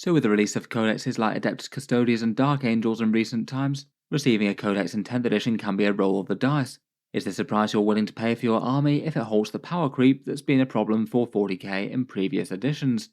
So with the release of codexes like Adeptus Custodians and Dark Angels in recent times, receiving a codex in 10th edition can be a roll of the dice. Is this a price you're willing to pay for your army if it halts the power creep that's been a problem for 40k in previous editions?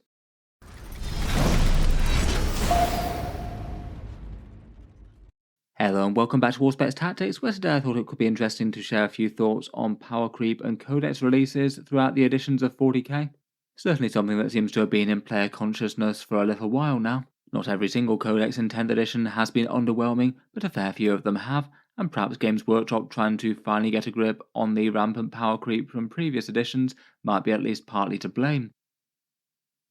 Hello and welcome back to Auspex Tactics, where today I thought it could be interesting to share a few thoughts on power creep and codex releases throughout the editions of 40k. Certainly something that seems to have been in player consciousness for a little while now. Not every single codex in 10th edition has been underwhelming, but a fair few of them have, and perhaps Games Workshop trying to finally get a grip on the rampant power creep from previous editions might be at least partly to blame.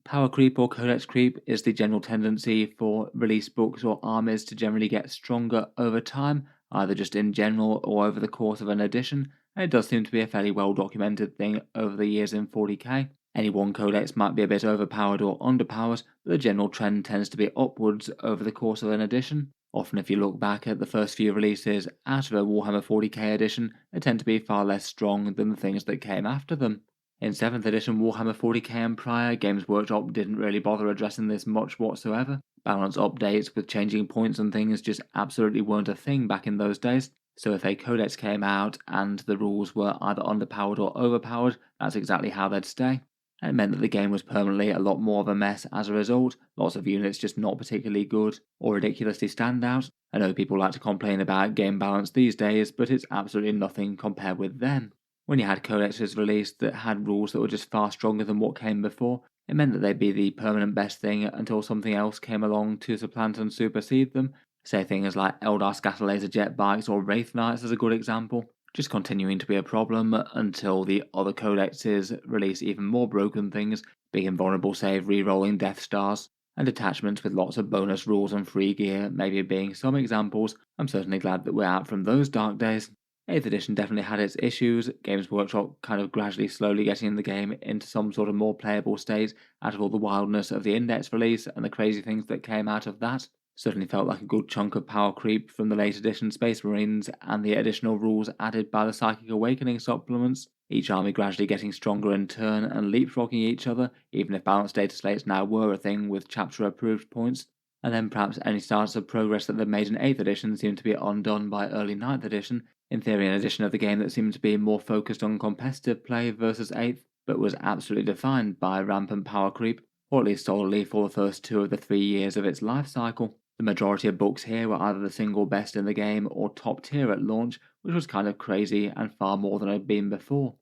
Power creep or codex creep is the general tendency for release books or armies to generally get stronger over time, either just in general or over the course of an edition, and it does seem to be a fairly well documented thing over the years in 40k. Any one codex might be a bit overpowered or underpowered, but the general trend tends to be upwards over the course of an edition. Often if you look back at the first few releases out of a Warhammer 40k edition, they tend to be far less strong than the things that came after them. In 7th edition Warhammer 40k and prior, Games Workshop didn't really bother addressing this much whatsoever. Balance updates with changing points and things just absolutely weren't a thing back in those days. So if a codex came out and the rules were either underpowered or overpowered, that's exactly how they'd stay. And it meant that the game was permanently a lot more of a mess as a result, lots of units just not particularly good or ridiculously stand out. I know people like to complain about game balance these days, but it's absolutely nothing compared with then. When you had codexes released that had rules that were just far stronger than what came before, it meant that they'd be the permanent best thing until something else came along to supplant and supersede them. Say things like Eldar scatter laser jet bikes or Wraith Knights as a good example, just continuing to be a problem until the other codexes release even more broken things, big invulnerable save re-rolling Death Stars, and attachments with lots of bonus rules and free gear maybe being some examples. I'm certainly glad that we're out from those dark days. 8th edition definitely had its issues, Games Workshop kind of gradually slowly getting the game into some sort of more playable state out of all the wildness of the Index release and the crazy things that came out of that. Certainly felt like a good chunk of power creep from the late edition Space Marines and the additional rules added by the Psychic Awakening supplements, each army gradually getting stronger in turn and leapfrogging each other, even if balanced data slates now were a thing with chapter approved points. And then perhaps any starts of progress that they'd made in 8th edition seemed to be undone by early 9th edition, in theory an edition of the game that seemed to be more focused on competitive play versus 8th, but was absolutely defined by rampant power creep, or at least solidly for the first 2 of the 3 years of its life cycle. The majority of books here were either the single best in the game or top tier at launch, which was kind of crazy and far more than had been before.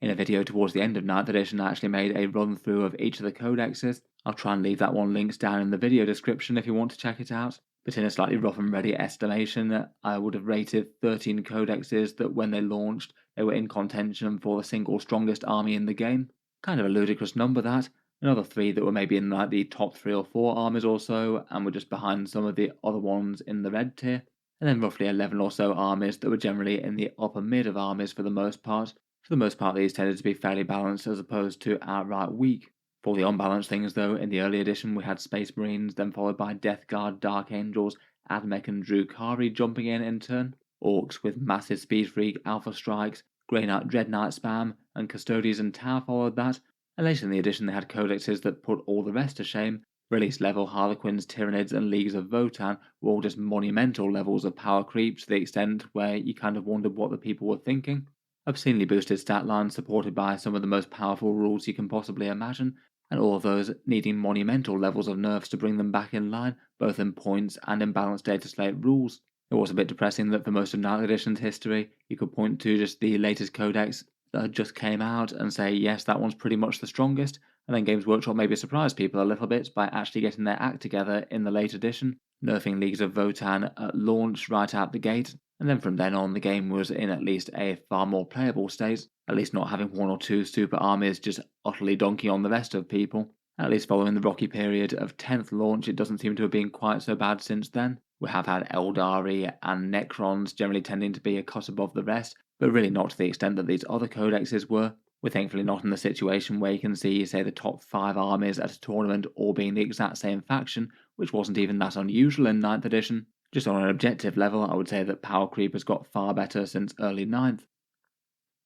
In a video towards the end of 9th edition I actually made a run through of each of the codexes. I'll try and leave that one linked down in the video description if you want to check it out. But in a slightly rough and ready estimation, I would have rated 13 codexes that when they launched, they were in contention for the single strongest army in the game. Kind of a ludicrous number that. Another 3 that were maybe in like the top 3 or 4 armies or so, and were just behind some of the other ones in the red tier. And then roughly 11 or so armies that were generally in the upper mid of armies for the most part. For the most part, these tended to be fairly balanced as opposed to outright weak. For the unbalanced things, though, in the early edition we had Space Marines, then followed by Death Guard, Dark Angels, Admech and Drukhari jumping in turn, Orcs with massive Speed Freak, Alpha Strikes, Grey Knight, Dread Knight spam, and Custodians and Tau followed that, and later in the edition they had codexes that put all the rest to shame. Release level Harlequins, Tyranids, and Leagues of Votan were all just monumental levels of power creep to the extent where you kind of wondered what the people were thinking. Obscenely boosted stat lines supported by some of the most powerful rules you can possibly imagine, and all of those needing monumental levels of nerfs to bring them back in line, both in points and in balanced data slate rules. It was a bit depressing that for most of 9th edition's history, you could point to just the latest codex that just came out and say, yes, that one's pretty much the strongest, and then Games Workshop maybe surprised people a little bit by actually getting their act together in the late edition, nerfing Leagues of Votan at launch right out the gate, and then from then on the game was in at least a far more playable state, at least not having 1 or 2 super armies just utterly donkey on the rest of people. At least following the rocky period of 10th launch, it doesn't seem to have been quite so bad since then. We have had Eldari and Necrons generally tending to be a cut above the rest, but really not to the extent that these other codexes were. We're thankfully not in the situation where you can see, say, the top 5 armies at a tournament all being the exact same faction, which wasn't even that unusual in 9th edition. Just on an objective level, I would say that power creep has got far better since early 9th.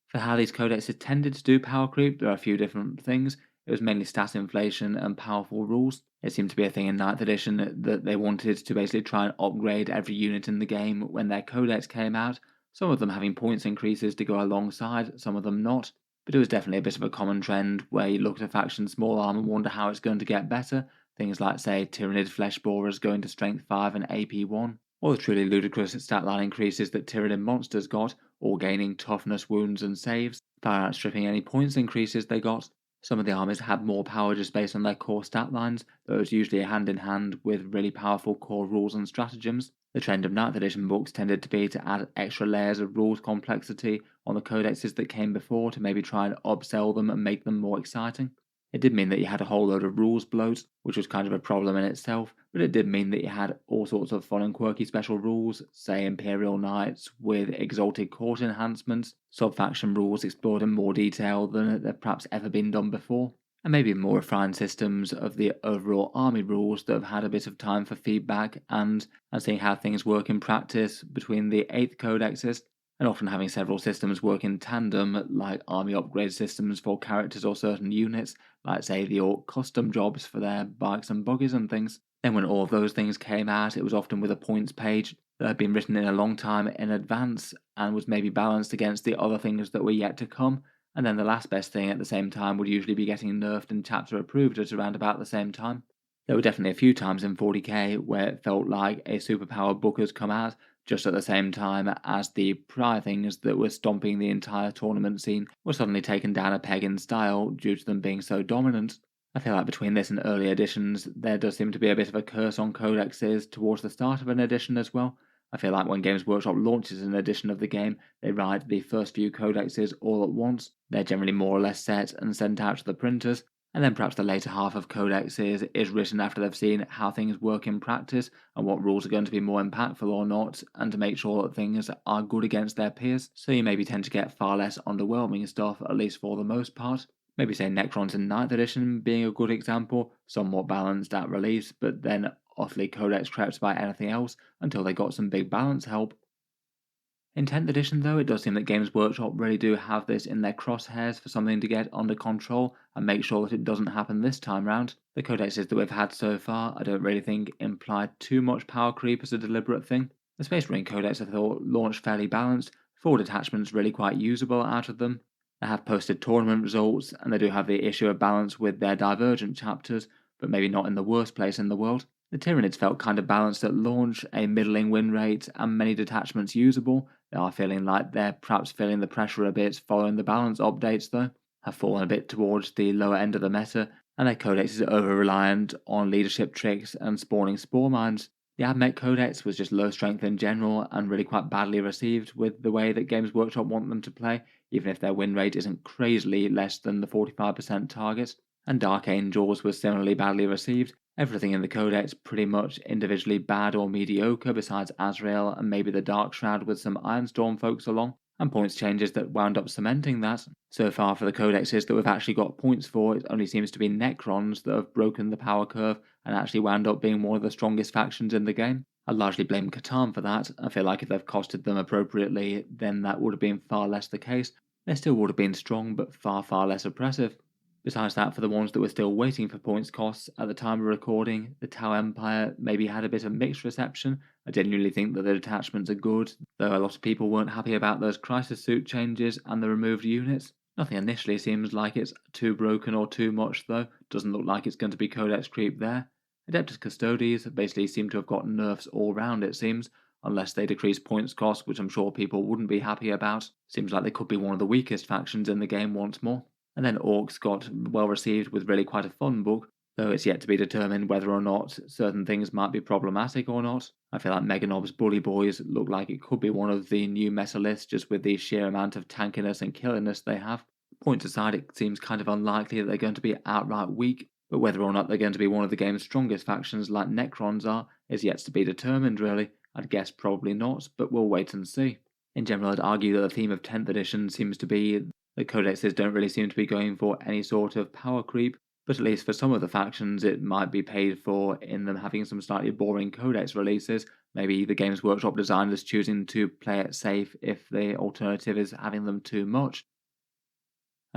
For how these codexes tended to do power creep, there are a few different things. It was mainly stat inflation and powerful rules. It seemed to be a thing in ninth edition that they wanted to basically try and upgrade every unit in the game when their codex came out, some of them having points increases to go alongside, some of them not. But it was definitely a bit of a common trend where you look at a faction's small arm and wonder how it's going to get better. Things like, say, Tyrannid Flesh Borers going to Strength 5 and AP 1, or the truly ludicrous stat line increases that Tyrannid monsters got, all gaining toughness, wounds, and saves, far outstripping any points increases they got. Some of the armies had more power just based on their core stat lines, though it was usually hand in hand with really powerful core rules and stratagems. The trend of 9th edition books tended to be to add extra layers of rules complexity on the codexes that came before to maybe try and upsell them and make them more exciting. It did mean that you had a whole load of rules bloat, which was kind of a problem in itself, but it did mean that you had all sorts of fun and quirky special rules, say Imperial Knights with exalted court enhancements, sub-faction rules explored in more detail than had perhaps ever been done before, and maybe more refined systems of the overall army rules that have had a bit of time for feedback and seeing how things work in practice between the 8th codexes, and often having several systems work in tandem, like army upgrade systems for characters or certain units, like say the Orc custom jobs for their bikes and buggies and things. Then when all of those things came out, it was often with a points page that had been written in a long time in advance and was maybe balanced against the other things that were yet to come, and then the last best thing at the same time would usually be getting nerfed and chapter approved at around about the same time. There were definitely a few times in 40k where it felt like a superpower book has come out just at the same time as the prior things that were stomping the entire tournament scene were suddenly taken down a peg in style due to them being so dominant. I feel like between this and early editions, there does seem to be a bit of a curse on codexes towards the start of an edition as well. I feel like when Games Workshop launches an edition of the game, they write the first few codexes all at once. They're generally more or less set and sent out to the printers, and then perhaps the later half of codexes is written after they've seen how things work in practice and what rules are going to be more impactful or not, and to make sure that things are good against their peers. So you maybe tend to get far less underwhelming stuff, at least for the most part. Maybe say Necrons in 9th edition being a good example, somewhat balanced at release, but then utterly codex crept by anything else until they got some big balance help. In 10th edition, though, it does seem that Games Workshop really do have this in their crosshairs for something to get under control and make sure that it doesn't happen this time round. The codexes that we've had so far, I don't really think imply too much power creep as a deliberate thing. The Space Marine Codex I thought launched fairly balanced, 4 detachments really quite usable out of them. They have posted tournament results, and they do have the issue of balance with their divergent chapters, but maybe not in the worst place in the world. The Tyranids felt kind of balanced at launch, a middling win rate, and many detachments usable. They are feeling like they're perhaps feeling the pressure a bit following the balance updates, though, have fallen a bit towards the lower end of the meta, and their codex is over-reliant on leadership tricks and spawning spore mines. The Admech Codex was just low strength in general and really quite badly received with the way that Games Workshop want them to play, even if their win rate isn't crazily less than the 45% target. And Dark Angels was similarly badly received. Everything in the Codex pretty much individually bad or mediocre besides Azrael and maybe the Dark Shroud with some Ironstorm folks along, and points changes that wound up cementing that. So far for the codexes that we've actually got points for, it only seems to be Necrons that have broken the power curve and actually wound up being one of the strongest factions in the game. I largely blame Catan for that. I feel like if they've costed them appropriately, then that would have been far less the case. They still would have been strong, but far, far less oppressive. Besides that, for the ones that were still waiting for points costs at the time of recording, the Tau Empire maybe had a bit of mixed reception. I genuinely think that the detachments are good, though a lot of people weren't happy about those crisis suit changes and the removed units. Nothing initially seems like it's too broken or too much, though. Doesn't look like it's going to be codex creep there. Adeptus Custodes basically seem to have got nerfs all round, it seems, unless they decrease points cost, which I'm sure people wouldn't be happy about. Seems like they could be one of the weakest factions in the game once more. And then Orcs got well received with really quite a fun book, though it's yet to be determined whether or not certain things might be problematic or not. I feel like Meganob's Bully Boys look like it could be one of the new meta lists just with the sheer amount of tankiness and killiness they have. Points aside, it seems kind of unlikely that they're going to be outright weak, but whether or not they're going to be one of the game's strongest factions like Necrons are is yet to be determined really. I'd guess probably not, but we'll wait and see. In general, I'd argue that the theme of 10th edition seems to be the codexes don't really seem to be going for any sort of power creep, but at least for some of the factions it might be paid for in them having some slightly boring codex releases, maybe the Games Workshop designers choosing to play it safe if the alternative is having them too much.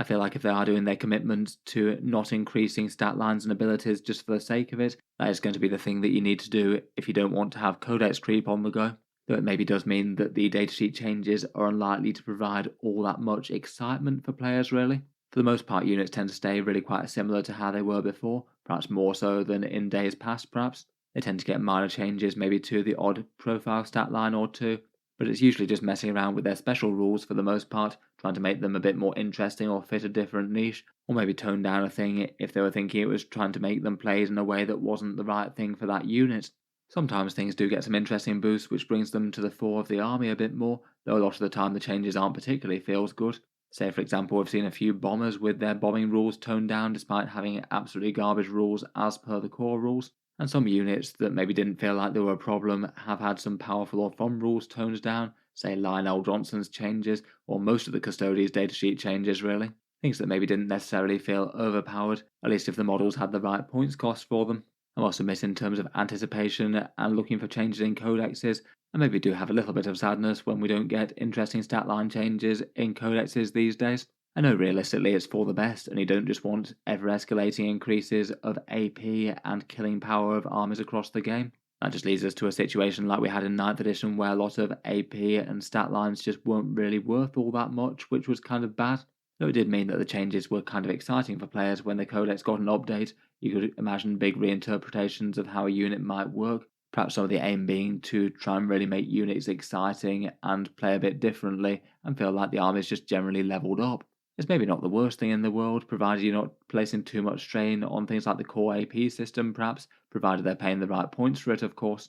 I feel like if they are doing their commitment to not increasing stat lines and abilities just for the sake of it, that is going to be the thing that you need to do if you don't want to have codex creep on the go. Though it maybe does mean that the datasheet changes are unlikely to provide all that much excitement for players, really. For the most part, units tend to stay really quite similar to how they were before, perhaps more so than in days past, perhaps. They tend to get minor changes, maybe to the odd profile stat line or two, but it's usually just messing around with their special rules for the most part, trying to make them a bit more interesting or fit a different niche, or maybe tone down a thing if they were thinking it was trying to make them played in a way that wasn't the right thing for that unit. Sometimes things do get some interesting boosts, which brings them to the fore of the army a bit more, though a lot of the time the changes aren't particularly feels good. Say, for example, we've seen a few bombers with their bombing rules toned down despite having absolutely garbage rules as per the core rules, and some units that maybe didn't feel like they were a problem have had some powerful or fun rules toned down, say Lionel Johnson's changes, or most of the Custodies datasheet changes, really. Things that maybe didn't necessarily feel overpowered, at least if the models had the right points cost for them. I'm also missing in terms of anticipation and looking for changes in codexes. I maybe do have a little bit of sadness when we don't get interesting stat line changes in codexes these days. I know realistically it's for the best, and you don't just want ever escalating increases of AP and killing power of armies across the game. That just leads us to a situation like we had in 9th edition where a lot of AP and stat lines just weren't really worth all that much, which was kind of bad. Though it did mean that the changes were kind of exciting for players when the codex got an update. You could imagine big reinterpretations of how a unit might work, perhaps some of the aim being to try and really make units exciting and play a bit differently and feel like the army's just generally leveled up. It's maybe not the worst thing in the world, provided you're not placing too much strain on things like the core AP system, perhaps, provided they're paying the right points for it, of course.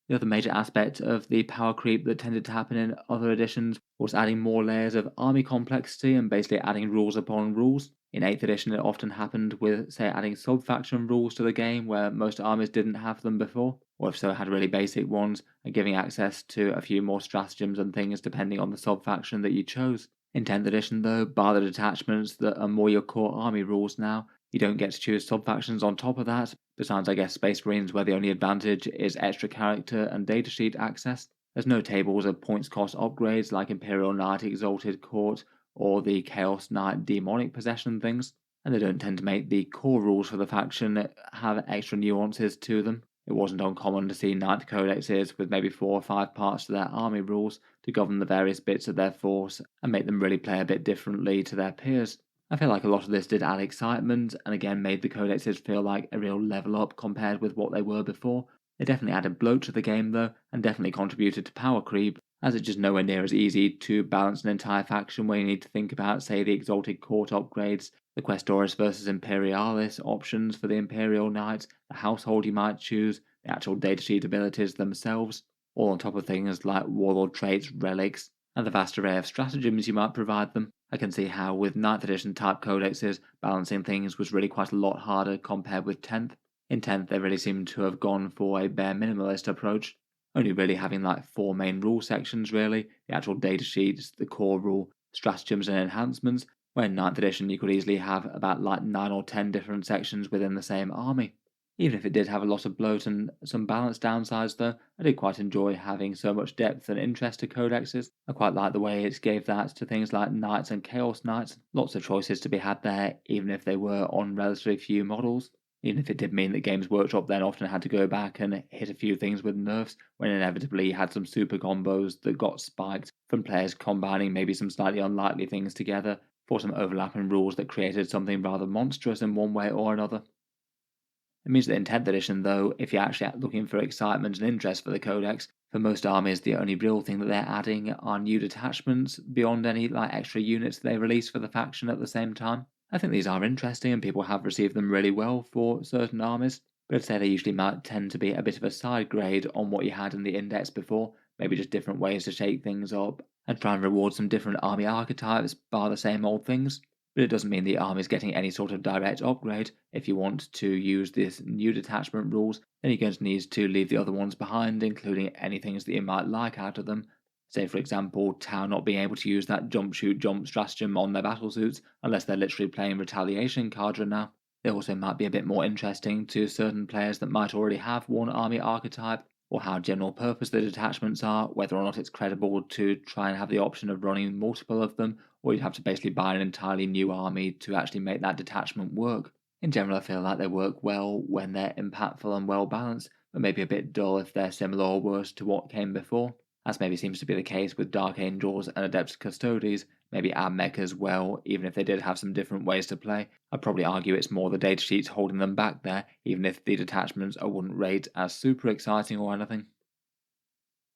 The other major aspect of the power creep that tended to happen in other editions was adding more layers of army complexity and basically adding rules upon rules. In 8th edition, it often happened with, say, adding sub-faction rules to the game where most armies didn't have them before, or if so, had really basic ones, and giving access to a few more stratagems and things depending on the sub-faction that you chose. In 10th edition, though, bar the detachments that are more your core army rules now, you don't get to choose sub-factions on top of that, besides I guess Space Marines where the only advantage is extra character and datasheet access. There's no tables of points cost upgrades like Imperial Knight Exalted Court or the Chaos Knight Demonic Possession things, and they don't tend to make the core rules for the faction have extra nuances to them. It wasn't uncommon to see Knight codexes with maybe 4 or 5 parts to their army rules to govern the various bits of their force and make them really play a bit differently to their peers. I feel like a lot of this did add excitement and again made the codexes feel like a real level up compared with what they were before. They definitely added bloat to the game though, and definitely contributed to power creep, as it's just nowhere near as easy to balance an entire faction where you need to think about, say, the Exalted Court upgrades, the Questores versus Imperialis options for the Imperial Knights, the household you might choose, the actual datasheet abilities themselves, all on top of things like warlord traits, relics, and the vast array of stratagems you might provide them. I can see how with 9th edition type codexes, balancing things was really quite a lot harder compared with 10th. In 10th, they really seem to have gone for a bare minimalist approach, only really having like 4 main rule sections really, the actual datasheets, the core rule, stratagems and enhancements, where in 9th edition you could easily have about like 9 or 10 different sections within the same army. Even if it did have a lot of bloat and some balance downsides though, I did quite enjoy having so much depth and interest to codexes. I quite like the way it gave that to things like Knights and Chaos Knights. Lots of choices to be had there, even if they were on relatively few models. Even if it did mean that Games Workshop then often had to go back and hit a few things with nerfs, when inevitably you had some super combos that got spiked from players combining maybe some slightly unlikely things together for some overlapping rules that created something rather monstrous in one way or another. It means that in 10th edition, though, if you're actually looking for excitement and interest for the codex, for most armies the only real thing that they're adding are new detachments beyond any like extra units they release for the faction at the same time. I think these are interesting and people have received them really well for certain armies, but I'd say they usually might tend to be a bit of a side grade on what you had in the index before, maybe just different ways to shake things up and try and reward some different army archetypes bar the same old things. But it doesn't mean the army's getting any sort of direct upgrade. If you want to use this new detachment rules, then you're going to need to leave the other ones behind, including any things that you might like out of them. Say, for example, Tau not being able to use that jump shoot jump stratagem on their battlesuits unless they're literally playing retaliation Cadre now. They also might be a bit more interesting to certain players that might already have one army archetype, or how general purpose the detachments are, whether or not it's credible to try and have the option of running multiple of them, or you'd have to basically buy an entirely new army to actually make that detachment work. In general, I feel like they work well when they're impactful and well balanced, but maybe a bit dull if they're similar or worse to what came before. As maybe seems to be the case with Dark Angels and Adept Custodes, maybe AdMech as well, even if they did have some different ways to play. I'd probably argue it's more the datasheets holding them back there, even if the detachments I wouldn't rate as super exciting or anything.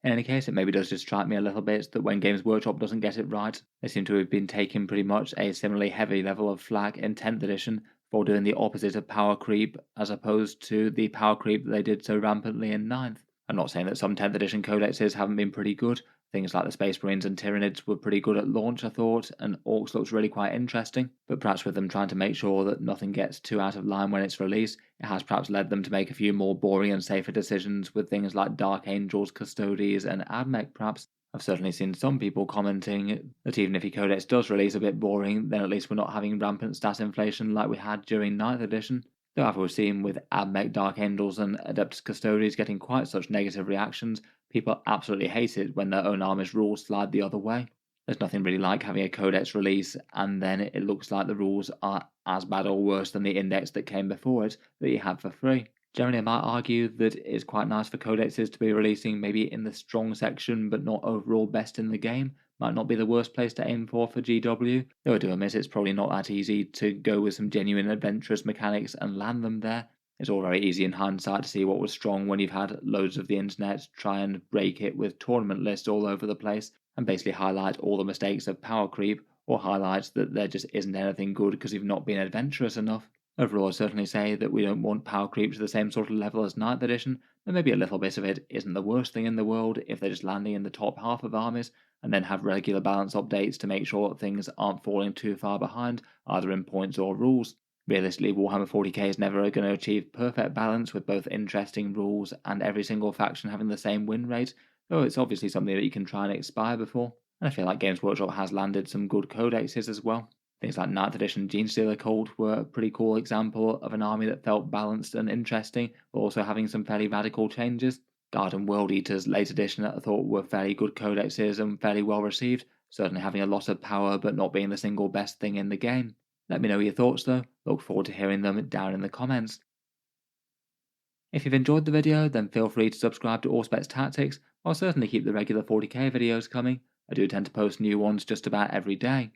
In any case, it maybe does just strike me a little bit that when Games Workshop doesn't get it right, they seem to have been taking pretty much a similarly heavy level of flack in 10th edition for doing the opposite of power creep, as opposed to the power creep that they did so rampantly in 9th. I'm not saying that some 10th edition codexes haven't been pretty good. Things like the Space Marines and Tyranids were pretty good at launch, I thought, and Orcs looks really quite interesting, but perhaps with them trying to make sure that nothing gets too out of line when it's released, it has perhaps led them to make a few more boring and safer decisions with things like Dark Angels, Custodes, and AdMech perhaps. I've certainly seen some people commenting that even if your codex does release a bit boring, then at least we're not having rampant stat inflation like we had during 9th edition. Though after we've seen with AdMech, Dark Angels, and Adeptus Custodes getting quite such negative reactions, people absolutely hate it when their own army's rules slide the other way. There's nothing really like having a codex release and then it looks like the rules are as bad or worse than the index that came before it that you had for free. Generally, I might argue that it's quite nice for codexes to be releasing maybe in the strong section but not overall best in the game. Might not be the worst place to aim for GW, though I do admit it's probably not that easy to go with some genuine adventurous mechanics and land them there. It's all very easy in hindsight to see what was strong when you've had loads of the internet try and break it with tournament lists all over the place and basically highlight all the mistakes of power creep or highlight that there just isn't anything good because you've not been adventurous enough. Overall, I'd certainly say that we don't want power creep to the same sort of level as 9th edition, but maybe a little bit of it isn't the worst thing in the world if they're just landing in the top half of armies, and then have regular balance updates to make sure that things aren't falling too far behind, either in points or rules. Realistically, Warhammer 40K is never going to achieve perfect balance with both interesting rules and every single faction having the same win rate, though it's obviously something that you can try and aspire before. And I feel like Games Workshop has landed some good codexes as well. Things like 9th edition Genestealer Cult were a pretty cool example of an army that felt balanced and interesting, but also having some fairly radical changes. Guard and World Eaters late edition I thought were fairly good codexes and fairly well received, certainly having a lot of power but not being the single best thing in the game. Let me know your thoughts though, look forward to hearing them down in the comments. If you've enjoyed the video, then feel free to subscribe to Auspex Tactics. I'll certainly keep the regular 40k videos coming. I do tend to post new ones just about every day.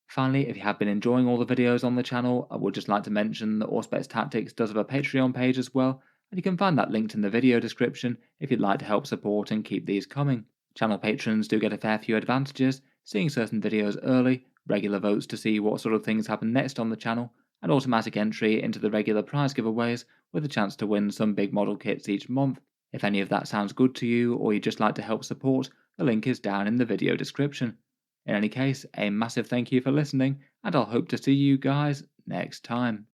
Finally, if you have been enjoying all the videos on the channel, I would just like to mention that Auspex Tactics does have a Patreon page as well, and you can find that linked in the video description if you'd like to help support and keep these coming. Channel patrons do get a fair few advantages, seeing certain videos early, regular votes to see what sort of things happen next on the channel, and automatic entry into the regular prize giveaways with a chance to win some big model kits each month. If any of that sounds good to you or you'd just like to help support, the link is down in the video description. In any case, a massive thank you for listening, and I'll hope to see you guys next time.